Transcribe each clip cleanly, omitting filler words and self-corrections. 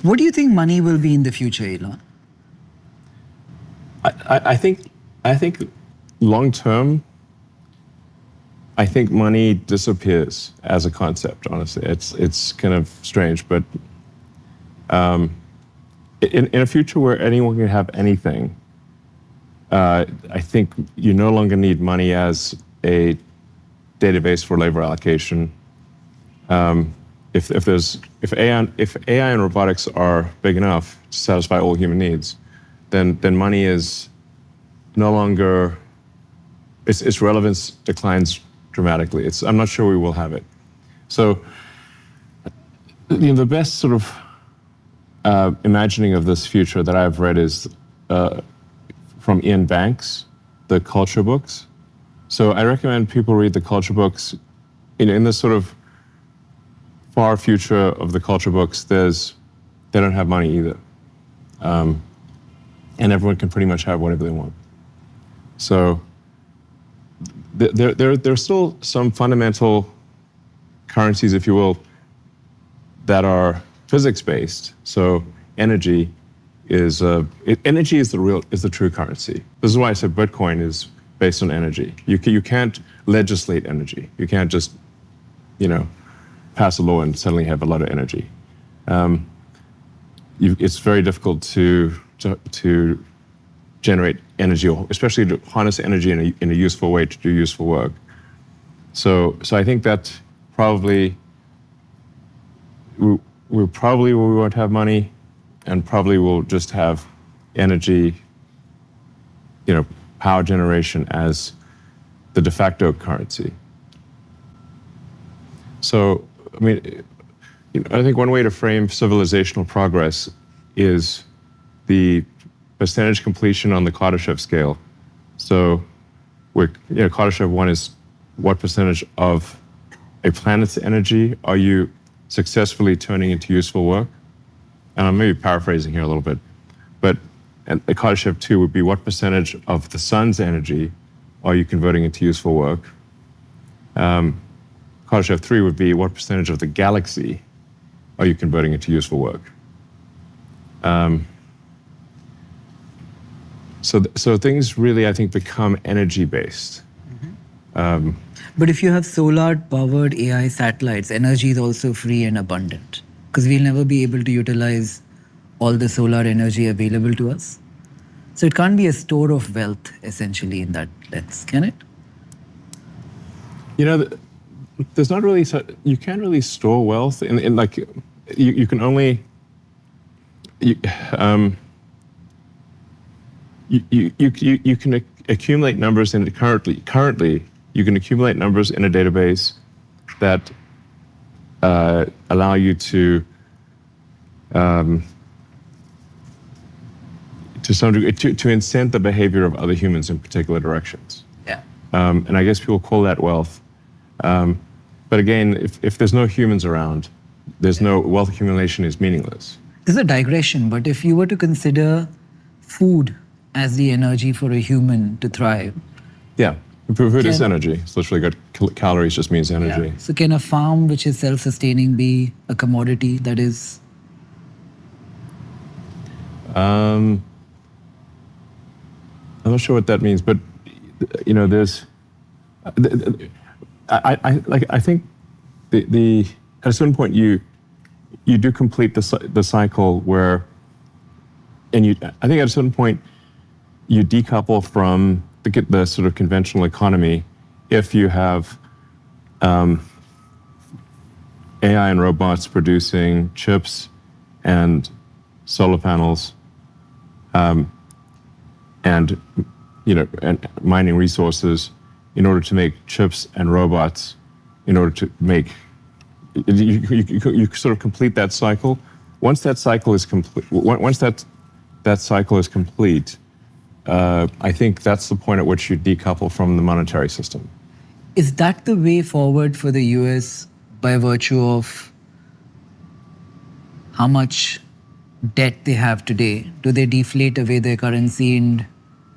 What do you think money will be in the future, Elon? I think long term, I think money disappears as a concept. Honestly, it's kind of strange, but in a future where anyone can have anything, I think you no longer need money as a database for labor allocation. If AI and robotics are big enough to satisfy all human needs, then money is no longer, its relevance declines dramatically. I'm not sure we will have it. So, the best sort of imagining of this future that I've read is from Ian Banks, the culture books. So I recommend people read the culture books. In this sort of far future of the culture books, they don't have money either. And everyone can pretty much have whatever they want. So there are still some fundamental currencies, if you will, that are physics-based. So energy is the true currency. This is why I said Bitcoin is based on energy. You can't legislate energy. You can't just, pass a law and suddenly have a lot of energy. It's very difficult to generate energy, especially to harness energy in a useful way to do useful work. So I think that probably we won't have money, and probably we'll just have energy, power generation as the de facto currency. So, I think one way to frame civilizational progress is the percentage completion on the Kardashev scale. So, Kardashev 1 is what percentage of a planet's energy are you successfully turning into useful work? And I'm maybe paraphrasing here a little bit, but the Kardashev 2 would be what percentage of the sun's energy are you converting into useful work? Kardashev 3 would be what percentage of the galaxy are you converting into useful work? So things really, I think, become energy-based. Mm-hmm. But if you have solar-powered AI satellites, energy is also free and abundant, because we'll never be able to utilize all the solar energy available to us. So it can't be a store of wealth, essentially, in that sense, can it? There's not really, you can't really store wealth in like, you can only, you can accumulate numbers in currently you can accumulate numbers in a database that allow you to some degree to incent the behavior of other humans in particular directions. Yeah. And I guess people call that wealth. But again, if there's no humans around, there's no wealth accumulation is meaningless. This is a digression, but if you were to consider food as the energy for a human to thrive. Yeah, food is energy. It's literally got calories, just means energy. Yeah. So can a farm which is self-sustaining be a commodity that is? I'm not sure what that means, but there's. I think at a certain point you do complete the cycle where, I think at a certain point you decouple from the sort of conventional economy if you have AI and robots producing chips and solar panels, and mining resources in order to make chips and robots, in order to make, you sort of complete that cycle. Once that cycle is complete, I think that's the point at which you decouple from the monetary system. Is that the way forward for the US by virtue of how much debt they have today? Do they deflate away their currency and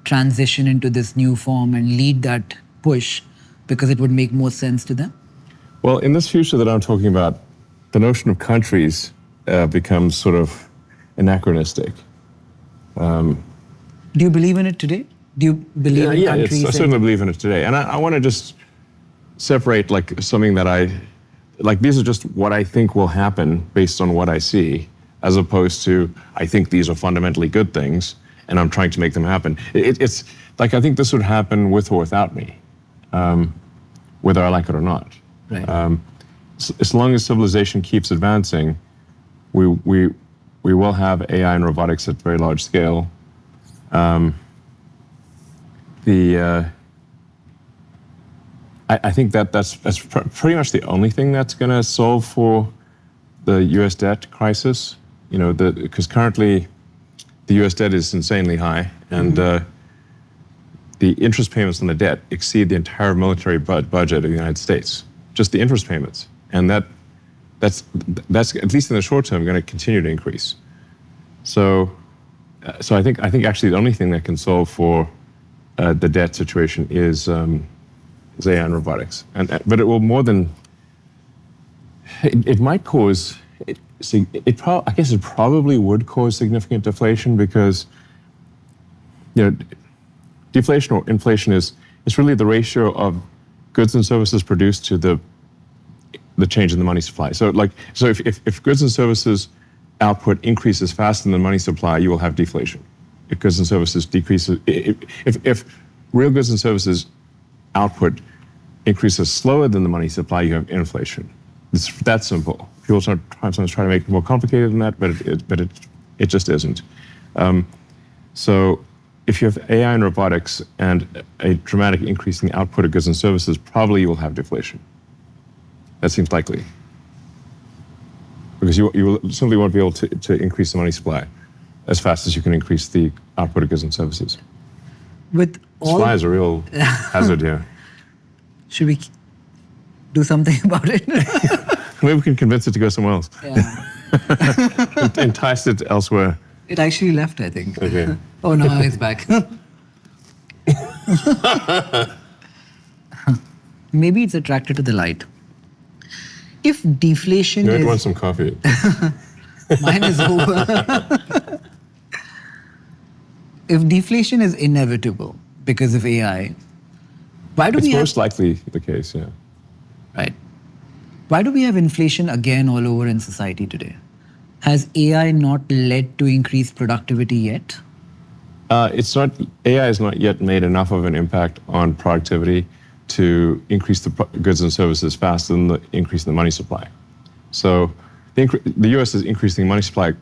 transition into this new form and lead that push because it would make more sense to them? Well, in this future that I'm talking about, the notion of countries becomes sort of anachronistic. Do you believe in it today? Do you believe in Yeah, countries? I certainly believe in it today. And I want to just separate like something that these are just what I think will happen based on what I see, as opposed to I think these are fundamentally good things and I'm trying to make them happen. It's like I think this would happen with or without me, whether I like it or not. Right. As long as civilization keeps advancing, we will have AI and robotics at very large scale. I think that's pretty much the only thing that's going to solve for the U.S. debt crisis. You know, because currently the U.S. debt is insanely high, and the interest payments on the debt exceed the entire military budget of the United States. Just the interest payments, and that's at least in the short term going to continue to increase. So I think actually the only thing that can solve for the debt situation is AI and robotics, but it will more than it might cause. I guess it probably would cause significant deflation because, you know, deflation or inflation is really the ratio of goods and services produced to the change in the money supply. So if goods and services output increases faster than the money supply, you will have deflation. If goods and services decreases, if real goods and services output increases slower than the money supply, you have inflation. It's that simple. People sometimes try to make it more complicated than that, but it just isn't. So if you have AI and robotics and a dramatic increase in the output of goods and services, probably you will have deflation. That seems likely. Because you will simply won't be able to increase the money supply as fast as you can increase the output of goods and services. With all, supply is a real hazard here. Should we do something about it? Maybe we can convince it to go somewhere else. Yeah. Entice it elsewhere. It actually left, I think. Okay. Oh, no, it's back. Maybe it's attracted to the light. If deflation You is... might want some coffee. Mine is over. If deflation is inevitable because of AI, why do It's we most likely the case, yeah. Right. Why do we have inflation again all over in society today? Has AI not led to increased productivity yet? AI has not yet made enough of an impact on productivity to increase the goods and services faster than the increase in the money supply. So the U.S. is increasing money supply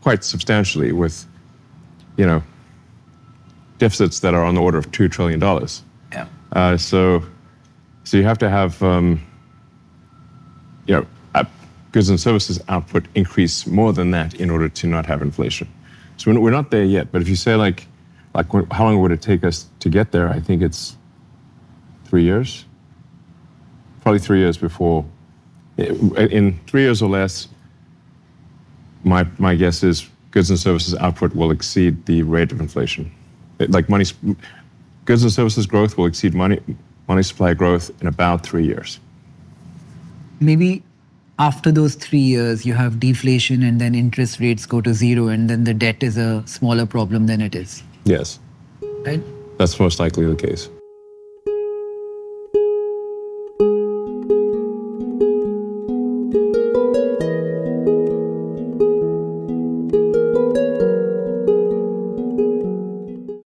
quite substantially with, you know, deficits that are on the order of $2 trillion. Yeah. So you have to have, goods and services output increase more than that in order to not have inflation. So we're not there yet. But if you say how long would it take us to get there? I think it's 3 years. Probably 3 years before. In 3 years or less, my guess is goods and services output will exceed the rate of inflation. Goods and services growth will exceed money supply growth in about 3 years. Maybe after those 3 years, you have deflation and then interest rates go to zero and then the debt is a smaller problem than it is. Yes. Right? That's most likely the case.